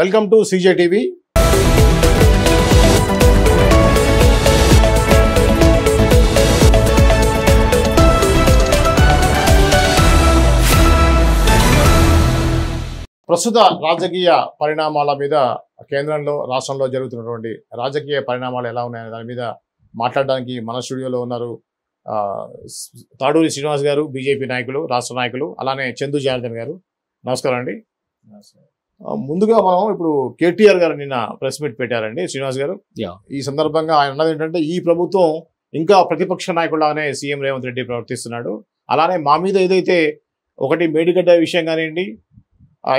Welcome to CJ TV. ప్రస్తుత రాజకీయ పరిణామాల మీద కేంద్రంలో రాష్ట్రంలో జరుగుతున్నటువంటి రాజకీయ పరిణామాలు ఎలా ఉన్నాయనే దాని మీద మాట్లాడడానికి మన స్టూడియోలో ఉన్నారు తాడూరి శ్రీనివాస్ గారు, బీజేపీ నాయకులు, రాష్ట్ర నాయకులు, అలానే చందు జనార్దన్ గారు. నమస్కారం అండి. ముందుగా మనం ఇప్పుడు కేటీఆర్ గారు నిన్న ప్రెస్ మీట్ పెట్టారండి శ్రీనివాస్ గారు. ఈ సందర్భంగా ఆయన అన్నది ఏంటంటే ఈ ప్రభుత్వం ఇంకా ప్రతిపక్ష నాయకులాగానే సీఎం రేవంత్ రెడ్డి ప్రవర్తిస్తున్నాడు. అలానే మా మీద ఏదైతే ఒకటి మేడిగడ్డ విషయం కానివ్వండి,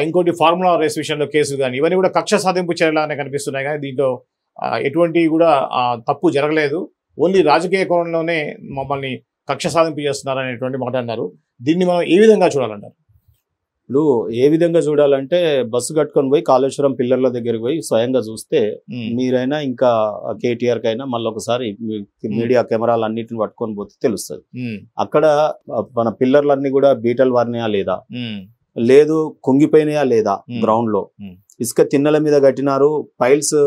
ఇంకోటి ఫార్ములా రేస్ విషయంలో కేసులు కానీ ఇవన్నీ కూడా కక్ష సాధింపు చర్యలాగానే కనిపిస్తున్నాయి. కానీ దీంట్లో ఎటువంటి కూడా తప్పు జరగలేదు, ఓన్లీ రాజకీయ కోణంలోనే మమ్మల్ని కక్ష సాధింపు చేస్తున్నారు అనేటువంటి మాట అన్నారు. దీన్ని మనం ఏ విధంగా చూడాలంటారు? ఇప్పుడు ఏ విధంగా చూడాలంటే బస్సు కట్టుకొని పోయి కాళేశ్వరం పిల్లర్ల దగ్గరికి పోయి స్వయంగా చూస్తే మీరైనా ఇంకా కేటీఆర్ కైనా మళ్ళీ ఒకసారి మీడియా కెమెరాలు అన్నిటిని పట్టుకొని పోతే తెలుస్తుంది. అక్కడ మన పిల్లర్లన్నీ కూడా బీటలు వారినాయా లేదా, లేదు కుంగిపోయినాయా లేదా, గ్రౌండ్ లో ఇసుక తిన్నెల మీద కట్టినారు, పైల్స్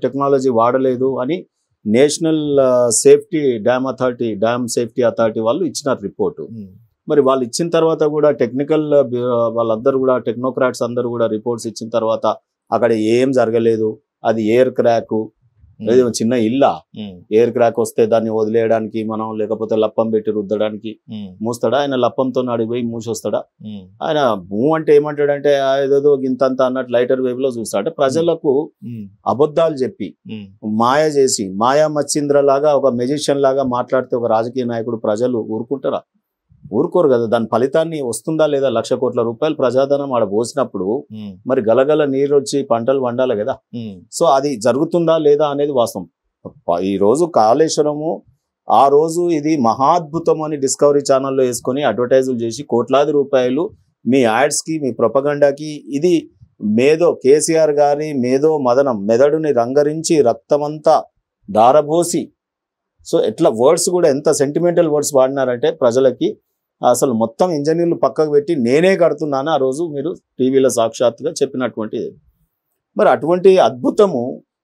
టెక్నాలజీ వాడలేదు అని national safety dam safety authority వాళ్ళు ఇచ్చిన రిపోర్టు. మరి వాళ్ళు ఇచ్చిన తర్వాత కూడా టెక్నికల్ వాళ్ళందరూ కూడా టెక్నోక్రాట్స్ అందరూ కూడా రిపోర్ట్స్ ఇచ్చిన తర్వాత అక్కడ ఏం జరగలేదు, అది ఎయిర్ క్రాక్, చిన్న ఇల్లా ఎయిర్ క్రాక్ వస్తే దాన్ని వదిలేయడానికి మనం లేకపోతే లప్పం పెట్టి రుద్దడానికి మూస్తాడా? ఆయన లప్పంతో అడిగిపోయి మూసొస్తాడా? ఆయన అంటే ఏమంటాడంటే ఏదేదో గింతంత అన్నట్టు లైటర్ వేవ్ లో చూస్తాడు. ప్రజలకు అబద్ధాలు చెప్పి మాయ చేసి మాయా మచ్చింద్ర లాగా ఒక మెజిషియన్ లాగా మాట్లాడితే ఒక రాజకీయ నాయకుడు ప్రజలు ఊరుకుంటారా? ఊరుకోరు కదా. దాని ఫలితాన్ని వస్తుందా లేదా? 1,00,000 కోట్ల రూపాయలు ప్రజాధనం ఆడ పోసినప్పుడు మరి గలగల నీరు వచ్చి పంటలు వండాలి కదా. సో అది జరుగుతుందా లేదా అనేది వాస్తవం. ఈ రోజు కాళేశ్వరము ఆ రోజు ఇది మహాద్భుతం అని డిస్కవరీ ఛానల్లో వేసుకొని అడ్వర్టైజులు చేసి కోట్లాది రూపాయలు మీ యాడ్స్ కి, మీ ప్రొపగండాకి, ఇది మేధో కేసీఆర్ గారి మేధో మదనం, మెదడుని రంగరించి రక్తమంతా దారబోసి, సో ఎట్లా వర్డ్స్ కూడా ఎంత సెంటిమెంటల్ వర్డ్స్ వాడినారంటే ప్రజలకి అసలు మొత్తం ఇంజనీర్లు పక్కకు పెట్టి నేనే కడుతున్నాను ఆ రోజు మీరు టీవీలో సాక్షాత్తుగా చెప్పినటువంటిది. మరి అటువంటి అద్భుతము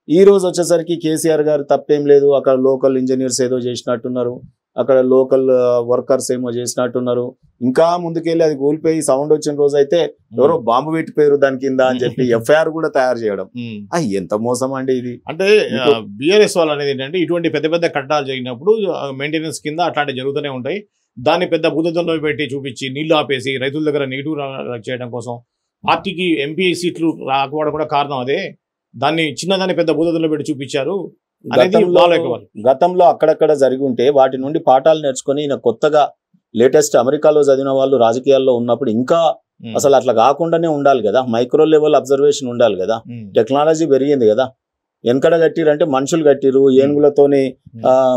ఈ రోజు వచ్చేసరికి కేసీఆర్ గారు తప్పేం లేదు, అక్కడ లోకల్ ఇంజనీర్స్ ఏదో చేసినట్టున్నారు, అక్కడ లోకల్ వర్కర్స్ ఏమో చేసినట్టున్నారు. ఇంకా ముందుకెళ్ళి అది కూలిపోయి సౌండ్ వచ్చిన రోజు అయితే ఎవరో బాంబు పెట్టిపోయారు దాని కింద అని చెప్పి ఎఫ్ఐఆర్ కూడా తయారు చేయడం. ఎంత మోసం అండి ఇది. అంటే బిఆర్ఎస్ వాళ్ళు అనేది ఏంటంటే ఇటువంటి పెద్ద పెద్ద కట్టాలు జరిగినప్పుడు మెయింటెనెన్స్ కింద అట్లాంటివి జరుగుతూనే ఉంటాయి. దాన్ని పెద్ద భూతత్వంలో పెట్టి చూపించి నీళ్లు ఆపేసి రైతుల దగ్గర నెగిటివ్ చేయడం కోసం పార్టీకి ఎంపీ సీట్లు రాకపోవడం కూడా కారణం అదే. దాన్ని చిన్నదాన్ని పెద్ద భూతత్వంలో పెట్టి చూపించారు. గతంలో అక్కడక్కడ జరిగి ఉంటే వాటి నుండి పాఠాలు నేర్చుకుని ఈయన కొత్తగా లేటెస్ట్ అమెరికాలో చదివిన వాళ్ళు రాజకీయాల్లో ఉన్నప్పుడు ఇంకా అసలు అట్లా కాకుండానే ఉండాలి కదా. మైక్రో లెవెల్ అబ్జర్వేషన్ ఉండాలి కదా. టెక్నాలజీ పెరిగింది కదా. వెనకడ కట్టిరంటే మనుషులు కట్టిరు, ఏనుగులతోని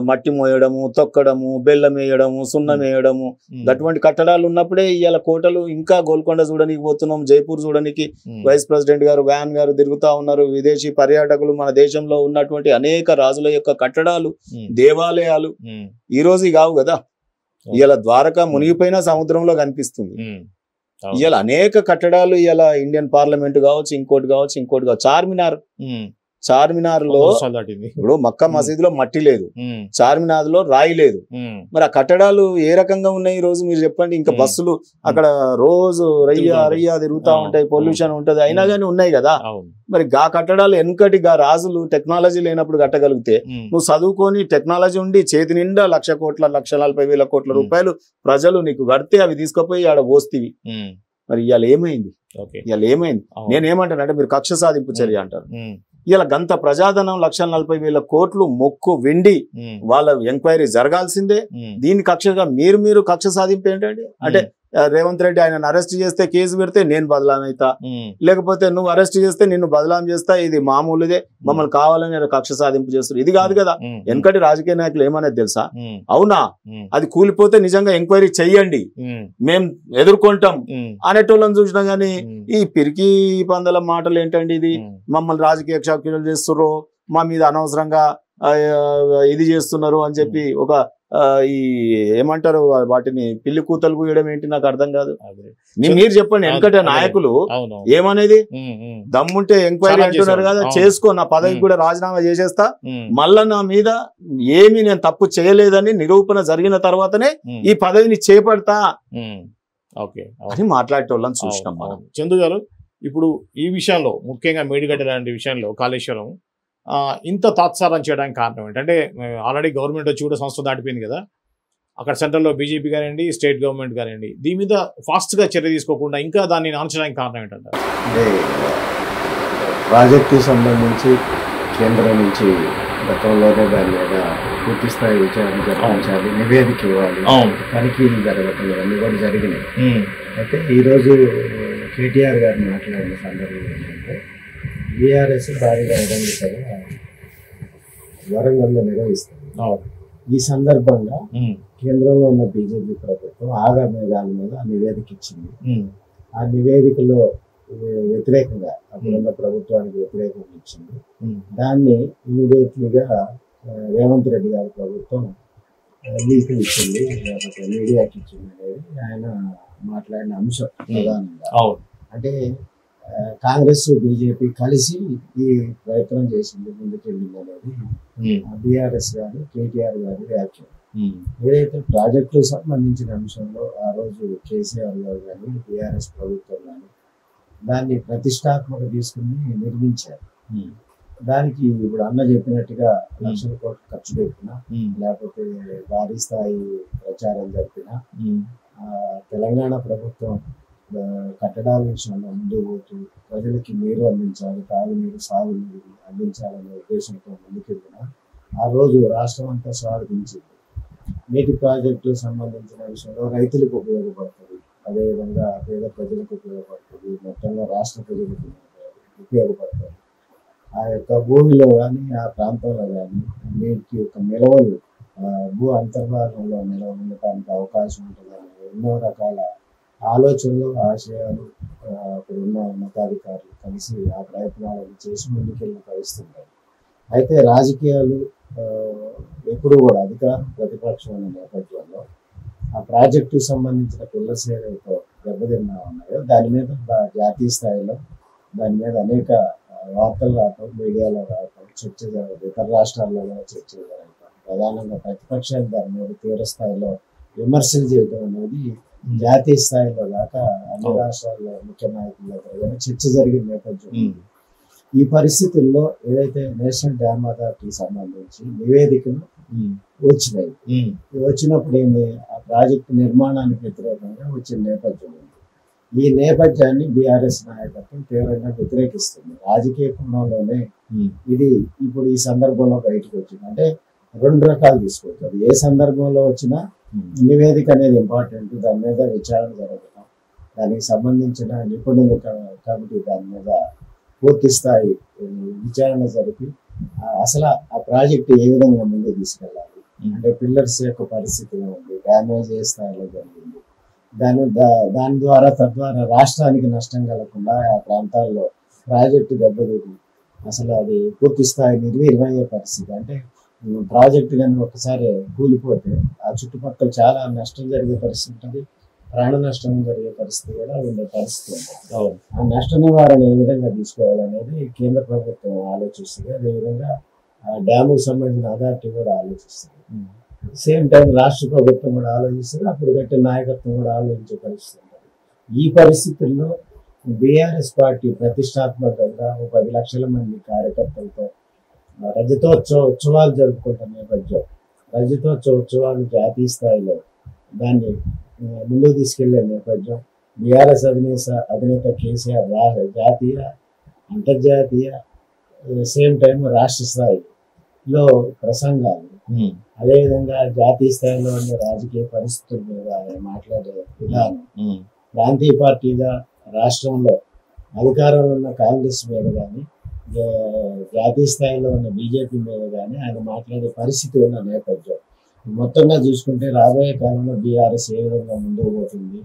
మట్టి మోయడము, తొక్కడము, బెల్లం వేయడము, సున్నం వేయడము, అటువంటి కట్టడాలు ఉన్నప్పుడే ఇవాళ కోటలు. ఇంకా గోల్కొండ చూడడానికి పోతున్నాం, జైపూర్ చూడడానికి వైస్ ప్రెసిడెంట్ గారు వ్యాన్ గారు తిరుగుతా ఉన్నారు. విదేశీ పర్యాటకులు మన దేశంలో ఉన్నటువంటి అనేక రాజుల యొక్క కట్టడాలు, దేవాలయాలు ఈ రోజు కావు కదా. ఇవాళ ద్వారకా మునిగిపోయినా సముద్రంలో కనిపిస్తుంది. ఇవాళ అనేక కట్టడాలు ఇవాళ ఇండియన్ పార్లమెంట్ కావచ్చు, ఇంకోటి కావచ్చు. చార్మినార్ లో ఇప్పుడు మక్కా మసీదులో మట్టి లేదు, చార్మినార్ లో రాయి లేదు. మరి ఆ కట్టడాలు ఏ రకంగా ఉన్నాయి ఈ రోజు మీరు చెప్పండి. ఇంకా బస్సులు అక్కడ రోజు రయ్యా తిరుగుతా ఉంటాయి, పొల్యూషన్ ఉంటది, అయినా కానీ ఉన్నాయి కదా. మరి గా కట్టడాలు వెనుకటి గా రాజులు టెక్నాలజీ లేనప్పుడు కట్టగలిగితే నువ్వు చదువుకొని టెక్నాలజీ ఉండి చేతి నిండా 1,00,000 కోట్ల 1,40,000 కోట్ల రూపాయలు ప్రజలు నీకు కడితే అవి తీసుకుపోయి ఆడ పోస్తీవి. మరి ఇవాళ ఏమైంది? నేనేమంటానంటే మీరు కక్ష సాధింపు చర్య అంటారు. ఇలా గంత ప్రజాధనం 1,40,000 కోట్లు మొక్కు వెండి వాళ్ళ ఎంక్వైరీ జరగాల్సిందే. దీని కక్షగా మీరు కక్ష సాధింపు ఏంటండి? అంటే రేవంత్ రెడ్డి ఆయన అరెస్ట్ చేస్తే కేసు పెడితే నేను బదలాం అవుతా, లేకపోతే నువ్వు అరెస్ట్ చేస్తే నిన్ను బదలాం చేస్తా, ఇది మామూలుదే, మమ్మల్ని కావాలని కక్ష సాధింపు చేస్తారు. ఇది కాదు కదా. వెనకటి రాజకీయ నాయకులు ఏమనేది తెలుసా? అవునా అది కూలిపోతే నిజంగా ఎంక్వైరీ చెయ్యండి, మేం ఎదుర్కొంటాం అనేటోళ్ళని చూసినా గానీ ఈ పిరికి పందల మాటలు ఏంటండి? ఇది మమ్మల్ని రాజకీయ క్షాక్యులు చేస్తుర్రో, మా మీద అనవసరంగా ఇది చేస్తున్నారు అని చెప్పి ఒక ఈ ఏమంటారు వాటిని పిల్లి కూతలు కూయడం ఏంటి నాకు అర్థం కాదు. మీరు చెప్పండి. ఎందుకంటే నాయకులు ఏమనేది దమ్ముంటే ఎంక్వైరీ అంటున్నారు కదా, చేసుకో, నా పదవికి కూడా రాజీనామా చేసేస్తా, మళ్ళా నా మీద ఏమి నేను తప్పు చేయలేదని నిరూపణ జరిగిన తర్వాతనే ఈ పదవిని చేపడతా అని మాట్లాడేటోళ్ళని చూసినాం మనం. చందు గారు, ఇప్పుడు ఈ విషయంలో ముఖ్యంగా మేడిగడ్డ లాంటి విషయంలో కాళేశ్వరం ఇంత తాత్సారం చేయడానికి కారణం ఏంటంటే, ఆల్రెడీ గవర్నమెంట్ వచ్చి కూడా సంస్థ దాటిపోయింది కదా, అక్కడ సెంట్రల్లో బీజేపీ కానివ్వండి, స్టేట్ గవర్నమెంట్ కానివ్వండి, దీని మీద ఫాస్ట్గా చర్య తీసుకోకుండా ఇంకా దాన్ని ఆన్చడానికి కారణం ఏంటంటారు? ప్రాజెక్టు సంబంధించి కేంద్రం నుంచి గతంలోనే దాని మీద పూర్తి స్థాయి విచారణ జరిపించాలి, నివేదిక ఇవ్వాలి, తనిఖీలు జరగటం ఇవన్నీ కూడా జరిగినాయి. అయితే ఈరోజు కేటీఆర్ గారు మాట్లాడిన సందర్భం ఏంటంటే, బీఆర్ఎస్ భారీగా వరంగల్లో నిర్వహిస్తుంది. ఈ సందర్భంగా కేంద్రంలో ఉన్న బీజేపీ ప్రభుత్వం ఆగా మేఘాల మీద నివేదిక ఇచ్చింది. ఆ నివేదికలో వ్యతిరేకంగా అప్పుడున్న ప్రభుత్వానికి వ్యతిరేకంగా ఇచ్చింది. దాన్ని ఇమీడియట్లీగా రేవంత్ రెడ్డి గారి ప్రభుత్వం లీక్ ఇచ్చింది, మీడియాకి ఇచ్చింది అనేది ఆయన మాట్లాడిన అంశం ప్రధానంగా. అంటే కాంగ్రెస్ బీజేపీ కలిసి ఈ ప్రయత్నం చేసింది, ముందుకెళ్ళింది అనేది బీఆర్ఎస్ గారు, కేటీఆర్ గారి వ్యాఖ్య. ఏదైతే ప్రాజెక్టులకు సంబంధించిన అంశంలో ఆ రోజు కేసీఆర్ గారు కానీ బీఆర్ఎస్ ప్రభుత్వం కానీ దాన్ని ప్రతిష్టాత్మక తీసుకుని నిర్మించారు. దానికి ఇప్పుడు అన్న చెప్పినట్టుగా లక్షల కోట్లు ఖర్చు పెట్టినా, లేకపోతే భారీ స్థాయి ప్రచారం జరిపినా, తెలంగాణ ప్రభుత్వం కట్టడాల విషయంలో ముందుకు పోతూ ప్రజలకి నీరు అందించాలి, తాగునీరు, సాగునీరు అందించాలనే ఉద్దేశంతో ముందుకెళ్ళిన ఆ రోజు రాష్ట్రం అంతా స్వాగతించింది. నీటి ప్రాజెక్టులకు సంబంధించిన విషయంలో రైతులకు ఉపయోగపడుతుంది, అదేవిధంగా పేద ప్రజలకు ఉపయోగపడుతుంది, మొత్తంగా రాష్ట్ర ప్రజలకు ఉపయోగపడుతుంది. ఆ యొక్క భూమిలో కానీ ఆ ప్రాంతంలో కానీ నీటికి యొక్క నిల్వలు భూ అంతర్భాగంలో నిల్వ ఉండటానికి అవకాశం ఉంటుందని ఎన్నో రకాల ఆలోచనలు, ఆశయాలు అక్కడున్న ఉన్నతాధికారులు కలిసి ఆ ప్రయత్నాలను చేసి ముందుకెళ్ళిన పరిస్థితులు. అయితే రాజకీయాలు ఎప్పుడు కూడా అధికారం ప్రతిపక్షం అనే నేపథ్యంలో ఆ ప్రాజెక్టుకు సంబంధించిన పిల్లర్స్ ఏదైతే దెబ్బతిన్నా ఉన్నాయో దాని మీద జాతీయ స్థాయిలో దాని మీద అనేక వార్తలు రావటం, మీడియాలో రావటం, చర్చ జరగదు, ఇతర రాష్ట్రాల్లో కూడా చర్చ జరగటం, ప్రధానంగా ప్రతిపక్షాలు దాని మీద తీవ్ర స్థాయిలో విమర్శలు చేయడం అనేది జాతీయ స్థాయిలో దాకా అన్ని రాష్ట్రాల్లో ముఖ్య నాయకుల దగ్గర చర్చ జరిగిన నేపథ్యం. ఈ పరిస్థితుల్లో ఏదైతే నేషనల్ డ్యామ్ అథారిటీకి సంబంధించి నివేదికలు వచ్చినాయి, వచ్చినప్పుడు ఏంటి, ఆ ప్రాజెక్టు నిర్మాణానికి వ్యతిరేకంగా వచ్చిన నేపథ్యం ఉంది. ఈ నేపథ్యాన్ని బీఆర్ఎస్ నాయకత్వం తీవ్రంగా వ్యతిరేకిస్తుంది. రాజకీయ కోణంలోనే ఇది ఇప్పుడు ఈ సందర్భంలో బయటకు వచ్చింది. అంటే రెండు రకాలు తీసుకోవచ్చు. అది ఏ సందర్భంలో వచ్చినా నివేదిక అనేది ఇంపార్టెంట్, దాని మీద విచారణ జరగడం, దానికి సంబంధించిన నిపుణుల కమిటీ దాని మీద పూర్తి స్థాయి విచారణ జరిపి అసలు ఆ ప్రాజెక్టు ఏ విధంగా ముందుకు తీసుకెళ్ళాలి, అంటే పిల్లర్స్ యొక్క పరిస్థితి ఉంది, డ్యామేజ్ ఏ స్థాయిలో జరిగింది, దాని ద్వారా తద్వారా రాష్ట్రానికి నష్టం కలగకుండా ఆ ప్రాంతాల్లో ప్రాజెక్టు దెబ్బతిని అసలు అది పూర్తి స్థాయి నిర్వీర్యమయ్యే పరిస్థితి. అంటే ప్రాజెక్టు కానీ ఒకసారి కూలిపోతే ఆ చుట్టుపక్కల చాలా నష్టం జరిగే పరిస్థితి ఉంటుంది, ప్రాణ నష్టం జరిగే పరిస్థితి కూడా ఉండే పరిస్థితి ఉంటుంది. ఆ నష్ట నివారణ ఏ విధంగా తీసుకోవాలనేది కేంద్ర ప్రభుత్వం ఆలోచిస్తుంది, అదేవిధంగా ఆ డ్యాముకు సంబంధించిన అథారిటీ కూడా ఆలోచిస్తుంది, సేమ్ టైం రాష్ట్ర ప్రభుత్వం కూడా ఆలోచిస్తుంది, అప్పుడు కట్టిన నాయకత్వం కూడా ఆలోచించే పరిస్థితి ఉంటుంది. ఈ పరిస్థితుల్లో బీఆర్ఎస్ పార్టీ ప్రతిష్టాత్మకంగా 10 లక్షల మంది కార్యకర్తలతో రజతోత్సవ ఉత్సవాలు జరుపుకుంటున్న నేపథ్యం, రజతోత్సవ ఉత్సవాలు జాతీయ స్థాయిలో దాన్ని ముందుకు తీసుకెళ్లే నేపథ్యం, బీఆర్ఎస్ అధినేత కేసీఆర్ జాతీయ, అంతర్జాతీయ, సేమ్ టైం రాష్ట్ర స్థాయిలో ప్రసంగాలు, అదేవిధంగా జాతీయ స్థాయిలో ఉండే రాజకీయ పరిస్థితుల మీద మాట్లాడే విధానం, ప్రాంతీయ పార్టీగా రాష్ట్రంలో అధికారంలో ఉన్న కాంగ్రెస్ మీద కానీ జాతీయ స్థాయిలో ఉన్న బీజేపీ మీద కానీ ఆయన మాట్లాడే పరిస్థితి ఉన్న నేపథ్యం, మొత్తంగా చూసుకుంటే రాబోయే కాలంలో బీఆర్ఎస్ ఏ విధంగా ముందుకు పోతుంది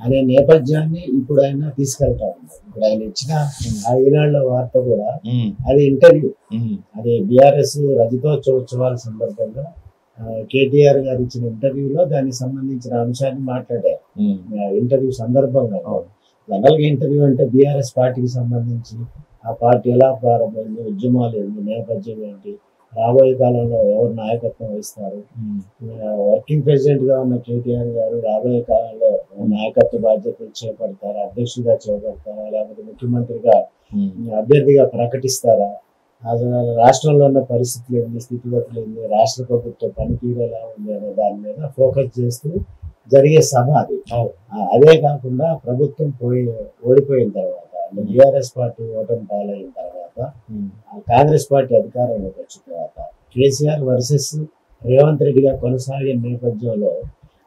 అనే నేపథ్యాన్ని ఇప్పుడు ఆయన తీసుకెళ్తా ఉన్నారు. ఇప్పుడు ఆయన ఇచ్చిన ఆ ఈనాడులో వార్త కూడా అది ఇంటర్వ్యూ, అది బీఆర్ఎస్ రజతోత్సవ ఉత్సవాల సందర్భంగా కేటీఆర్ గారు ఇచ్చిన ఇంటర్వ్యూలో దానికి సంబంధించిన అంశాన్ని మాట్లాడారు. ఇంటర్వ్యూ సందర్భంగా జనరల్గా ఇంటర్వ్యూ అంటే బీఆర్ఎస్ పార్టీకి సంబంధించి ఆ పార్టీ ఎలా ప్రారంభమైంది, ఉద్యమాలు ఏంటి, నేపథ్యం ఏంటి, రాబోయే కాలంలో ఎవరు నాయకత్వం వహిస్తారు, వర్కింగ్ ప్రెసిడెంట్ గా ఉన్న కేటీఆర్ గారు రాబోయే కాలంలో నాయకత్వ బాధ్యతలు చేపడతారా, అధ్యక్షుడిగా చేపడతారా, లేకపోతే ముఖ్యమంత్రిగా అభ్యర్థిగా ప్రకటిస్తారా, రాష్ట్రంలో ఉన్న పరిస్థితులు ఏంటి, స్థితిగతులు ఏంటి, రాష్ట్ర ప్రభుత్వ పనితీరు ఎలా ఉంది అనే దాని మీద ఫోకస్ చేస్తూ జరిగే సభ అది. అదే కాకుండా ప్రభుత్వం ఓడిపోయిన తర్వాత, బీఆర్ఎస్ పార్టీ ఓటమి పాలైన తర్వాత, కాంగ్రెస్ పార్టీ అధికారంలోకి వచ్చిన తర్వాత కేసీఆర్ వర్సెస్ రేవంత్ రెడ్డి గారు కొనసాగే నేపథ్యంలో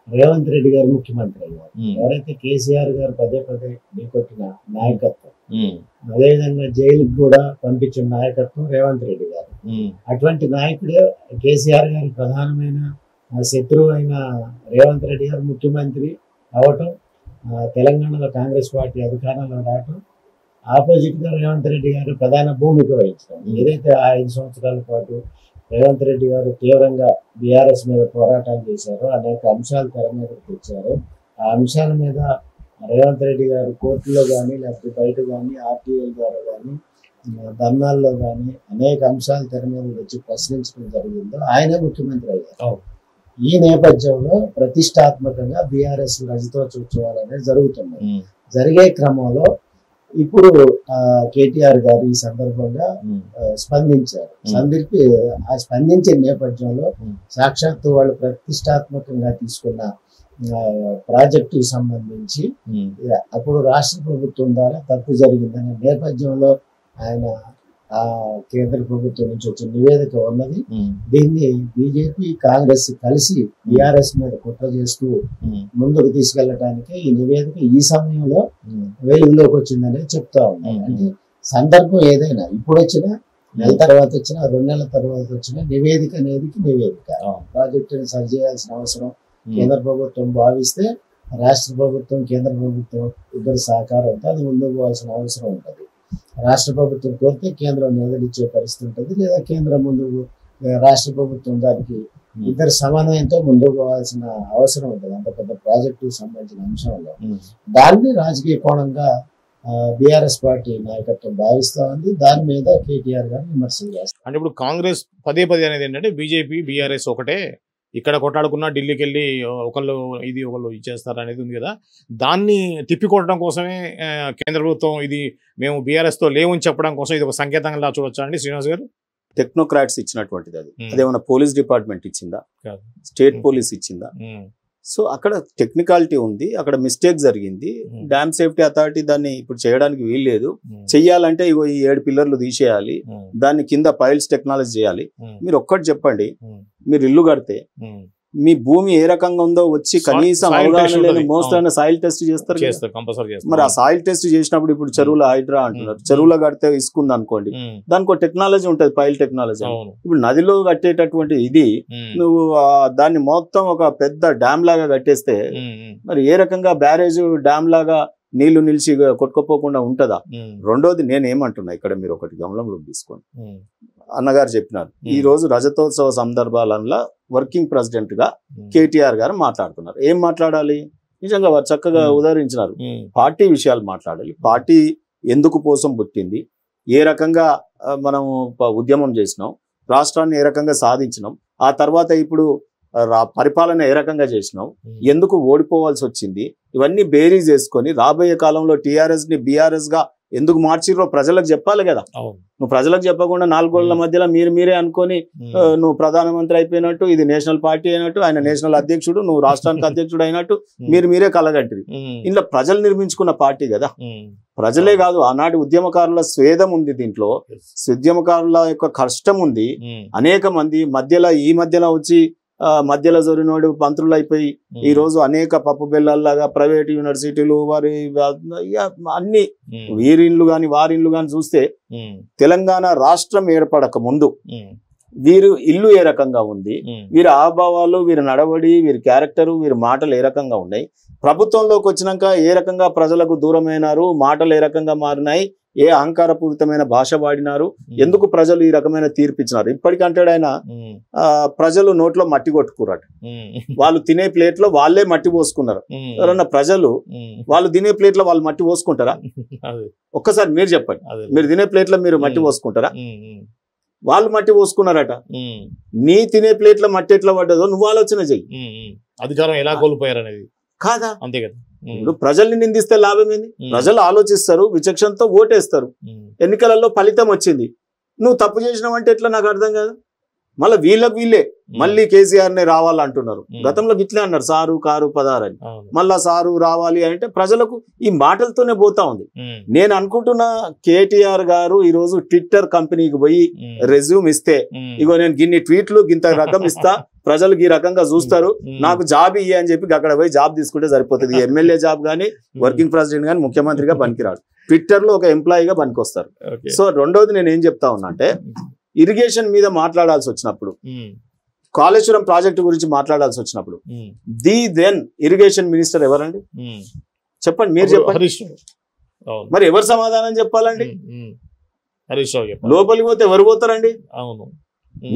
రేవంత్ రెడ్డి గారు ముఖ్యమంత్రి అయ్యారు. ఎవరైతే కేసీఆర్ గారు పదే పదే ఢీకొట్టిన నాయకత్వం, అదేవిధంగా జైలుకి కూడా పంపించిన నాయకత్వం రేవంత్ రెడ్డి గారు. అటువంటి నాయకుడే కేసీఆర్ గారి ప్రధానమైన శత్రువు అయిన రేవంత్ రెడ్డి గారు ముఖ్యమంత్రి అవటం, తెలంగాణలో కాంగ్రెస్ పార్టీ అధికారంలో రావటం, ఆపోజిట్ గా రేవంత్ రెడ్డి గారు ప్రధాన భూమిక వహించడం. ఏదైతే ఆ 5 సంవత్సరాల పాటు రేవంత్ రెడ్డి గారు తీవ్రంగా బీఆర్ఎస్ మీద పోరాటాలు చేశారో, అనేక అంశాలు తెర మీదకి తెచ్చారో, ఆ అంశాల మీద రేవంత్ రెడ్డి గారు కోర్టులో కానీ లేకపోతే బయట కానీ ఆర్టీఐ ద్వారా కానీ ధర్నాల్లో కానీ అనేక అంశాలు తెర మీద వచ్చి ప్రశ్నించడం జరిగిందో ఆయనే ముఖ్యమంత్రి అయ్యారు. ఈ నేపథ్యంలో ప్రతిష్టాత్మకంగా బీఆర్ఎస్ రజతోత్సవాలు అనేది జరుగుతున్నాయి. జరిగే క్రమంలో ఇప్పుడు కేటీఆర్ గారు ఈ సందర్భంగా స్పందించారు. ఆ స్పందించే నేపథ్యంలో సాక్షాత్తు వాళ్ళు ప్రతిష్టాత్మకంగా తీసుకున్న ప్రాజెక్టుకు సంబంధించి అప్పుడు రాష్ట్ర ప్రభుత్వం ద్వారా తప్పు జరిగిందనే నేపథ్యంలో ఆయన ఆ కేంద్ర ప్రభుత్వం నుంచి వచ్చిన నివేదిక ఉన్నది. దీన్ని బీజేపీ కాంగ్రెస్ కలిసి బీఆర్ఎస్ మీద కుట్ర చేస్తూ ముందుకు తీసుకెళ్లడానికి ఈ నివేదిక ఈ సమయంలో వెలుగులోకి వచ్చిందనే చెప్తా ఉన్నాయి. అంటే సందర్భం ఏదైనా ఇప్పుడు వచ్చినా, నెల తర్వాత వచ్చినా, 2 నెలల తర్వాత వచ్చినా నివేదిక అనేది నివేదిక. ప్రాజెక్టుని సరి చేయాల్సిన అవసరం కేంద్ర ప్రభుత్వం భావిస్తే రాష్ట్ర ప్రభుత్వం కేంద్ర ప్రభుత్వం ఇద్దరు సహకారంతో అది ముందుకు పోవాల్సిన అవసరం ఉంటుంది. రాష్ట్ర ప్రభుత్వం కోరితే కేంద్రం నిధులిచ్చే పరిస్థితి ఉంటుంది, లేదా కేంద్రం ముందుకు రాష్ట్ర ప్రభుత్వం దానికి ఇద్దరు సమన్వయంతో ముందుకు పోవాల్సిన అవసరం ఉంటుంది. అంత పెద్ద ప్రాజెక్టుకు సంబంధించిన అంశంలో దాన్ని రాజకీయ కోణంగా బీఆర్ఎస్ పార్టీ నాయకత్వం భావిస్తా ఉంది. దాని మీద కేటీఆర్ గారు విమర్శలు చేస్తారు. అంటే ఇప్పుడు కాంగ్రెస్ పదే అనేది ఏంటంటే బీజేపీ బీఆర్ఎస్ ఒకటే, ఇక్కడ కొట్లాడుకున్నా ఢిల్లీకి వెళ్ళి ఒకళ్ళు ఇచ్చేస్తారు అనేది ఉంది కదా, దాన్ని తిప్పికొట్టడం కోసమే కేంద్ర ప్రభుత్వం ఇది మేము బీఆర్ఎస్ తో లేవని చెప్పడం కోసం ఇది ఒక సంకేతంగా చూడొచ్చా అండి శ్రీనివాస్ గారు? టెక్నోక్రాట్స్ ఇచ్చినటువంటిది అది. అదేమన్నా పోలీస్ డిపార్ట్మెంట్ ఇచ్చిందా, స్టేట్ పోలీస్ ఇచ్చిందా? సో అక్కడ టెక్నికాలిటీ ఉంది, అక్కడ మిస్టేక్ జరిగింది. డ్యామ్ సేఫ్టీ అథారిటీ దాన్ని ఇప్పుడు చేయడానికి వీల్లేదు. చెయ్యాలంటే ఇగో ఈ 7 పిల్లర్లు తీసేయాలి, దాన్ని కింద పైల్స్ టెక్నాలజీ చేయాలి. మీరు ఒక్కటి చెప్పండి, మీరు ఇల్లు కడితే మీ భూమి ఏ రకంగా ఉందో వచ్చి కనీసం అవగాహన లేని మోస్ట్ సాయిల్ టెస్ట్ చేస్తారు. మరి ఆ సాయిల్ టెస్ట్ చేసినప్పుడు ఇప్పుడు చెరువుల హైడ్రా అంటున్నారు, చెరువులో కడితే ఇసుకుంది అనుకోండి, దానికి ఒక టెక్నాలజీ ఉంటుంది, పైల్ టెక్నాలజీ. ఇప్పుడు నదిలో కట్టేటటువంటి ఇది నువ్వు దాన్ని మొత్తం ఒక పెద్ద డ్యామ్ లాగా కట్టేస్తే మరి ఏ రకంగా బ్యారేజ్ డ్యామ్ లాగా నీళ్లు నిలిచి కొట్టుకోపోకుండా ఉంటదా? రెండోది నేనేమంటున్నా, ఇక్కడ మీరు ఒకటి గమనంలో తీసుకోండి. అన్నగారు చెప్పినారు ఈ రోజు రజతోత్సవ సందర్భాలలో వర్కింగ్ ప్రెసిడెంట్ గా కేటీఆర్ గారు మాట్లాడుతున్నారు. ఏం మాట్లాడాలి? నిజంగా వారు చక్కగా ఉదహరించినారు. పార్టీ విషయాలు మాట్లాడాలి. పార్టీ ఎందుకు కోసం పుట్టింది, ఏ రకంగా మనం ఉద్యమం చేసినాం, రాష్ట్రాన్ని ఏ రకంగా సాధించినాం, ఆ తర్వాత ఇప్పుడు పరిపాలన ఏ రకంగా చేసినాం, ఎందుకు ఓడిపోవాల్సి వచ్చింది, ఇవన్నీ బేరీ చేసుకొని రాబోయే కాలంలో టీఆర్ఎస్ ని బీఆర్ఎస్ గా ఎందుకు మార్చిర్రో ప్రజలకు చెప్పాలి కదా. నువ్వు ప్రజలకు చెప్పకుండా 4 గోళ్ల మధ్యలో మీరే అనుకొని నువ్వు ప్రధానమంత్రి అయిపోయినట్టు, ఇది నేషనల్ పార్టీ అయినట్టు, ఆయన నేషనల్ అధ్యక్షుడు, నువ్వు రాష్ట్రానికి అధ్యక్షుడు అయినట్టు మీరే కలగంటివి. ఇంట్లో ప్రజలు నిర్మించుకున్న పార్టీ కదా. ప్రజలే కాదు, ఆనాటి ఉద్యమకారుల స్వేదం ఉంది దీంట్లో, ఉద్యమకారుల యొక్క కష్టం ఉంది. అనేక మంది ఈ మధ్యలో వచ్చి మధ్యలో జొరినోడు మంత్రులు అయిపోయి ఈ రోజు అనేక పప్పు బెల్లల్లాగా ప్రైవేట్ యూనివర్సిటీలు వారి అన్ని వీరిన్లు గాని వారిన్లు గాని చూస్తే తెలంగాణ రాష్ట్రం ఏర్పడక ముందు వీరు ఇల్లు ఏ రకంగా ఉంది, వీరి ఆభావాలు, వీరి నడవడి, వీరి క్యారెక్టరు, వీరి మాటలు ఏ రకంగా ఉన్నాయి, ప్రభుత్వంలోకి వచ్చినాక ఏ రకంగా ప్రజలకు దూరమైనారు, మాటలు ఏ రకంగా మారినాయి, ఏ అహంకారపూరితమైన భాష వాడినారు, ఎందుకు ప్రజలు ఈ రకమైన తీర్పు ఇచ్చినారు. ఇప్పటికంటాడు ఆయన ప్రజలు నోట్లో మట్టి కొట్టుకున్నారట, వాళ్ళు తినే ప్లేట్ లో వాళ్ళే మట్టి పోసుకున్నారు. ఎవరన్నా ప్రజలు వాళ్ళు తినే ప్లేట్ లో వాళ్ళు మట్టి పోసుకుంటారా? ఒక్కసారి మీరు చెప్పండి, మీరు తినే ప్లేట్ లో మీరు మట్టి పోసుకుంటారా? వాళ్ళు మట్టి పోసుకున్నారట. నీ తినే ప్లేట్ లో మట్టి ఎట్లా పడ్డదో నువ్వు ఆలోచన చెయ్యి. అధికారం ఎలా కోల్పోయారు అనేది కాదా? అంతే కదా. ఇప్పుడు ప్రజల్ని నిందిస్తే లాభం ఏంది? ప్రజలు ఆలోచిస్తారు, విచక్షణతో ఓటేస్తారు. ఎన్నికలలో ఫలితం వచ్చింది, నువ్వు తప్పు చేసినావంటే ఎట్లా నాకు అర్థం కాదు. మళ్ళీ వీళ్ళే మళ్ళీ కేసీఆర్ నే రావాలంటున్నారు. గతంలో ఇట్లే అన్నారు సారు కారు పదారు అని. మళ్ళా సారు రావాలి అంటే ప్రజలకు ఈ మాటలతోనే పోతా ఉంది. నేను అనుకుంటున్నా కేటీఆర్ గారు ఈ రోజు ట్విట్టర్ కంపెనీకి పోయి రెజ్యూమ్ ఇస్తే, ఇగో నేను గిన్ని ట్వీట్లు గింత రకం ఇస్తా, ప్రజలు ఈ రకంగా చూస్తారు, నాకు జాబ్ ఇయ్య అని చెప్పి అక్కడ పోయి జాబ్ తీసుకుంటే సరిపోతుంది. ఎమ్మెల్యే జాబ్ గానీ, వర్కింగ్ ప్రెసిడెంట్ గానీ, ముఖ్యమంత్రిగా పనికిరాడు, ట్విట్టర్ లో ఒక ఎంప్లాయీగా పనికొస్తారు. సో రెండోది నేను ఏం చెప్తా ఉన్నా అంటే, ఇరిగేషన్ మీద మాట్లాడాల్సి వచ్చినప్పుడు, కాళేశ్వరం ప్రాజెక్టు గురించి మాట్లాడాల్సి వచ్చినప్పుడు దెన్ ఇరిగేషన్ మినిస్టర్ ఎవరండి? చెప్పండి, మీరు చెప్పండి. మరి ఎవరు సమాధానం చెప్పాలండి? లోపలికి పోతే ఎవరు పోతారండి?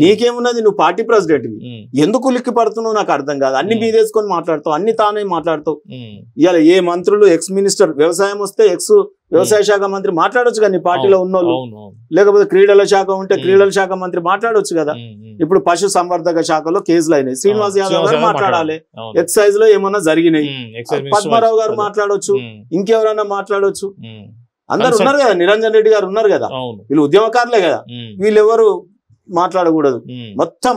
నీకేమున్నది, నువ్వు పార్టీ ప్రెసిడెంట్, ఎందుకు లిక్కి పడుతున్నావు నాకు అర్థం కాదు. అన్ని మీదేసుకొని మాట్లాడతావు, అన్ని తానే మాట్లాడతావు. ఇవాళ ఏ మంత్రులు, ఎక్స్ మినిస్టర్, వ్యవసాయం వస్తే ఎక్స్ వ్యవసాయ శాఖ మంత్రి మాట్లాడొచ్చు కదా నీ పార్టీలో ఉన్నోళ్ళు, లేకపోతే క్రీడల శాఖ ఉంటే క్రీడల శాఖ మంత్రి మాట్లాడొచ్చు కదా. ఇప్పుడు పశు సంవర్ధక శాఖలో కేసులు అయినాయి, శ్రీనివాస్ యాదవ్ గారు మాట్లాడాలి. ఎక్సైజ్ లో ఏమన్నా జరిగినాయి, పద్మారావు గారు మాట్లాడొచ్చు, ఇంకెవరన్నా మాట్లాడొచ్చు. అందరు ఉన్నారు కదా, నిరంజన్ రెడ్డి గారు ఉన్నారు కదా, వీళ్ళు ఉద్యమకారులే కదా, వీళ్ళెవరు మాట్లాడకూడదు. మొత్తం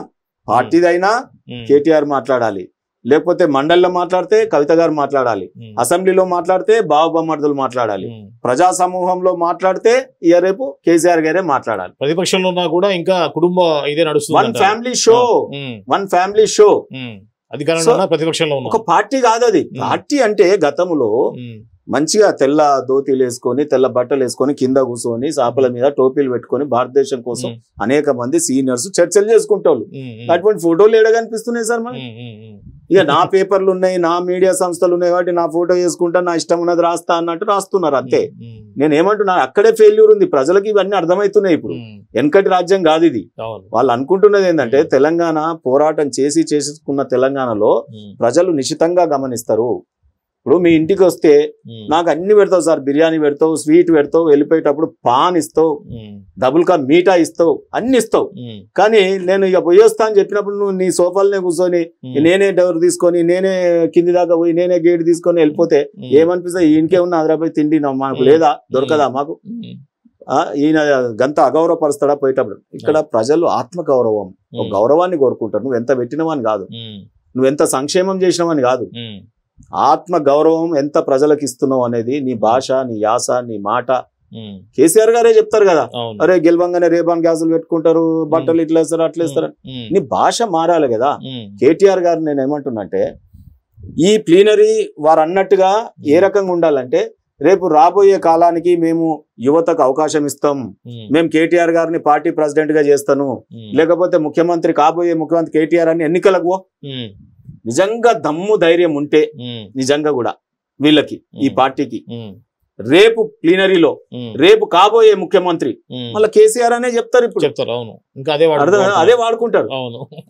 పార్టీదైనా కేటీఆర్ మాట్లాడాలి, లేకపోతే మండలిలో మాట్లాడితే కవిత గారు మాట్లాడాలి, అసెంబ్లీలో మాట్లాడితే బాబుబొమ్మర్దులు మాట్లాడాలి, ప్రజా సమూహంలో మాట్లాడితే రేపు కేసీఆర్ గారే మాట్లాడాలి. ప్రతిపక్షంలో ఉన్నా కూడా ఇంకా కుటుంబ ఇదే నడుస్తుంది. వన్ ఫ్యామిలీ షో అధికారంలో ప్రతిపక్షంలో ఒక పార్టీ కాదు అది. పార్టీ అంటే గతంలో మంచిగా తెల్ల ధోతీలు వేసుకొని, తెల్ల బట్టలు వేసుకొని, కింద కూర్చొని, సాపల మీద టోపీలు పెట్టుకొని భారతదేశం కోసం అనేక మంది సీనియర్స్ చర్చలు చేసుకుంటారు. అటువంటి ఫోటోలు ఏడ కనిపిస్తున్నాయి సార్ మనకి? ఇక నా పేపర్లు ఉన్నాయి, నా మీడియా సంస్థలు ఉన్నాయి కాబట్టి నా ఫోటో వేసుకుంటా, నా ఇష్టం ఉన్నది రాస్తా అన్నట్టు రాస్తున్నారు అంతే. నేను ఏమంటున్నా, అక్కడే ఫెయిల్యూర్ ఉంది. ప్రజలకు ఇవన్నీ అర్థమవుతున్నాయి. ఇప్పుడు వెనకటి రాజ్యం కాదు ఇది. వాళ్ళు అనుకుంటున్నది ఏంటంటే, తెలంగాణ పోరాటం చేసుకున్న తెలంగాణలో ప్రజలు నిశితంగా గమనిస్తారు. ఇప్పుడు మీ ఇంటికి వస్తే నాకు అన్ని పెడతావు సార్, బిర్యానీ పెడతావు, స్వీట్ పెడతావు, వెళ్ళిపోయేటప్పుడు పాన్ ఇస్తావు, డబుల్ కా మీఠా ఇస్తావు, అన్ని ఇస్తావు. కానీ నేను ఇక పోయేస్తా అని చెప్పినప్పుడు నువ్వు నీ సోఫాలనే కూర్చొని నేనే డోర్ తీసుకొని, నేనే కింది దాకా పోయి, నేనే గేట్ తీసుకొని వెళ్ళిపోతే ఏమనిపిస్తుంది? ఈయనకే ఉన్న హైదరాబాద్ తిండి మాకు లేదా, దొరకదా మాకు? ఈయన గంత అగౌరవపరుస్తాడా పోయేటప్పుడు? ఇక్కడ ప్రజలు ఆత్మగౌరవం, ఒక గౌరవాన్ని కోరుకుంటారు. నువ్వు ఎంత పెట్టినవని కాదు, నువ్వెంత సంక్షేమం చేసినవని కాదు, ఆత్మ గౌరవం ఎంత ప్రజలకు ఇస్తున్నావు అనేది, నీ భాష, నీ యాస, నీ మాట. కేసీఆర్ గారే చెప్తారు కదా, అరే గెలవంగానే రేబాన్ గ్యాసులు పెట్టుకుంటారు, బట్టలు ఇట్లా వేస్తారు, అట్లా వేస్తారు. నీ భాష మారాలి కదా. కేటీఆర్ గారు నేను ఏమంటున్నంటే, ఈ ప్లీనరీ వారు అన్నట్టుగా ఏ రకంగా ఉండాలంటే, రేపు రాబోయే కాలానికి మేము యువతకు అవకాశం ఇస్తాం, మేము కేటీఆర్ గారిని పార్టీ ప్రెసిడెంట్ గా చేస్తాను, లేకపోతే ముఖ్యమంత్రి కాబోయే ముఖ్యమంత్రి కేటీఆర్ అని ఎన్నికలకు నిజంగా దమ్ము ధైర్యం ఉంటే, నిజంగా కూడా వీళ్ళకి, ఈ పార్టీకి రేపు ప్లీనరీలో రేపు కాబోయే ముఖ్యమంత్రి మళ్ళీ కేసీఆర్ అనే చెప్తారు. ఇప్పుడు చెప్తారు, అవును, ఇంకా అదే వాడుకుంటారు.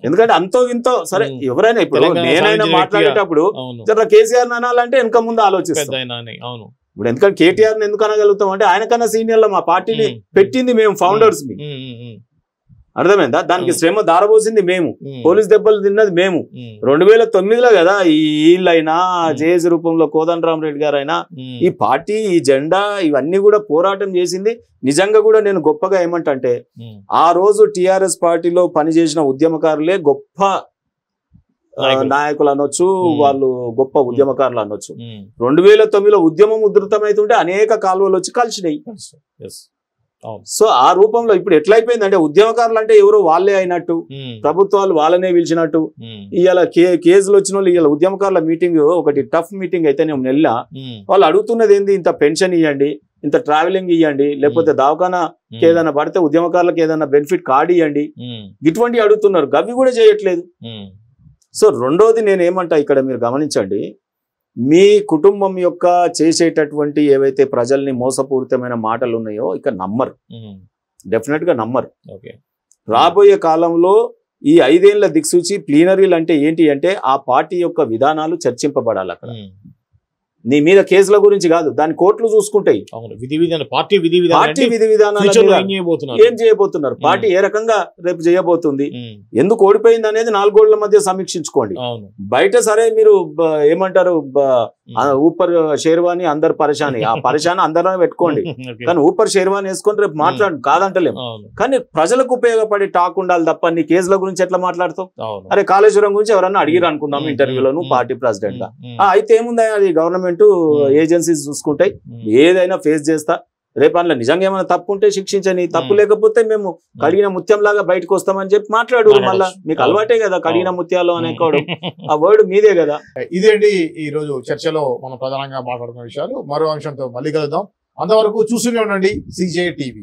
ఎందుకంటే అంతో ఇంతో సరే ఎవరైనా, ఇప్పుడు నేనైనా మాట్లాడేటప్పుడు జర కేసీఆర్ అనాలంటే వెనక ముందు ఆలోచిస్తాను. ఇప్పుడు ఎందుకంటే కేటీఆర్ ఎందుకు అనగలుగుతాం అంటే, ఆయనకన్నా సీనియర్లో మా పార్టీని పెట్టింది మేము, ఫౌండర్స్. అర్థమైందా? దానికి శ్రమ దారబోసింది మేము, పోలీస్ దెబ్బలు తిన్నది మేము. 2009లో కదా వీళ్ళైనా, జేఏసీ రూపంలో కోదండరామరెడ్డి గారు అయినా, ఈ పార్టీ, ఈ జెండా, ఇవన్నీ కూడా పోరాటం చేసింది. నిజంగా కూడా నేను గొప్పగా ఏమంటే, ఆ రోజు టిఆర్ఎస్ పార్టీలో పనిచేసిన ఉద్యమకారులే గొప్ప నాయకులు అనొచ్చు, వాళ్ళు గొప్ప ఉద్యమకారులు అనొచ్చు. 2009లో ఉద్యమం ఉధృతమైతుంటే అనేక కాలువలు వచ్చి కలిసినాయి. సో ఆ రూపంలో ఇప్పుడు ఎట్లయిపోయిందంటే, ఉద్యమకారులు అంటే ఎవరో వాళ్ళే అయినట్టు, ప్రభుత్వాలు వాళ్ళనే పిలిచినట్టు. ఇవాళ కేసులు వచ్చిన వాళ్ళు ఇవాళ ఉద్యమకారుల మీటింగ్ ఒకటి టఫ్ మీటింగ్ అయితే నేను నెల వాళ్ళు అడుగుతున్నది ఏంది, ఇంత పెన్షన్ ఇవ్వండి, ఇంత ట్రావెలింగ్ ఇవ్వండి, లేకపోతే దవాఖానాకి ఏదైనా పడితే ఉద్యమకారులకు ఏదైనా బెనిఫిట్ కార్డు ఇవ్వండి, ఇటువంటివి అడుగుతున్నారు. గవి కూడా చేయట్లేదు. సో రెండోది నేను ఏమంటా, ఇక్కడ మీరు గమనించండి, మీ కుటుంబం యొక్క చేసేటటువంటి ఏవైతే ప్రజల్ని మోసపూరితమైన మాటలు ఉన్నాయో ఇక నమ్మరు, డెఫినెట్ గా నమ్మరు. రాబోయే కాలంలో ఈ 5 ఏళ్ల దిక్సూచి ప్లీనరీలు అంటే ఏంటి అంటే ఆ పార్టీ యొక్క విధానాలు చర్చింపబడాలి. అక్కడ నీ మీద కేసుల గురించి కాదు, దాని కోర్టులు చూసుకుంటాయి. పార్టీ విధి విధానాలు ఏం చేయబోతున్నారు, పార్టీ ఏ రకంగా రేపు చేయబోతుంది, ఎందుకు ఓడిపోయింది అనేది 4 గోళ్ల మధ్య సమీక్షించుకోండి. బయట సరే మీరు ఏమంటారు ఊపర్ షేర్వాణి అందరు పరేషాని, ఆ పరేషాని అందరూ పెట్టుకోండి, కానీ ఊపర్ షేర్వాణి వేసుకొని రేపు మాట్లాడు కాదంటలేము. కానీ ప్రజలకు ఉపయోగపడే టాక్ ఉండాలి తప్ప నీ కేసుల గురించి ఎట్లా మాట్లాడతావు? అరే కాళేశ్వరం గురించి ఎవరన్నా అడిగిరు అనుకుందాం ఇంటర్వ్యూలో, నువ్వు పార్టీ ప్రెసిడెంట్ గా అయితే ఏముందా, అది గవర్నమెంట్ ఏజెన్సీస్ చూసుకుంటాయి, ఏదైనా ఫేస్ చేస్తా. రేపు అందులో నిజంగా ఏమైనా తప్పు ఉంటే శిక్షించని, తప్పు లేకపోతే మేము కడిగిన ముత్యం లాగా బయటకు వస్తామని చెప్పి మాట్లాడు. మళ్ళా మీకు అలవాటే కదా కడిగిన ముత్యాలు అనే ఆ వర్డ్ మీదే కదా. ఇదేంటి ఈ రోజు చర్చలో మనం ప్రధానంగా మాట్లాడుకున్న విషయాలు. మరో అంశంతో మళ్ళీ కలుద్దాం. అంతవరకు చూస్తూనే ఉండండి CJ TV.